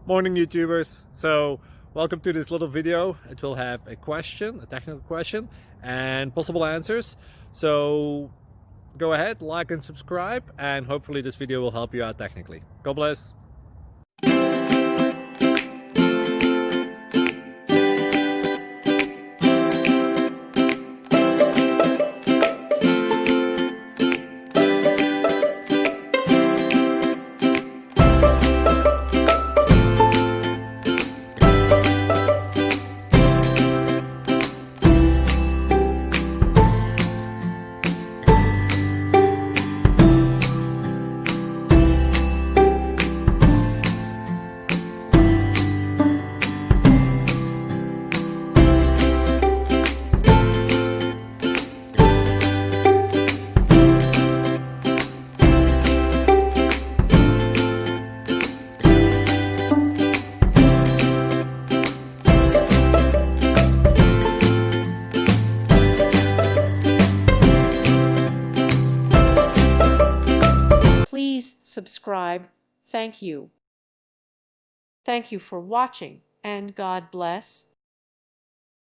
Morning, YouTubers. So welcome to this little video. It will have a question, a technical question, and possible answers. So go ahead, like and subscribe, and hopefully this video will help you out technically. God bless. Please subscribe. Thank you. Thank you for watching, and God bless.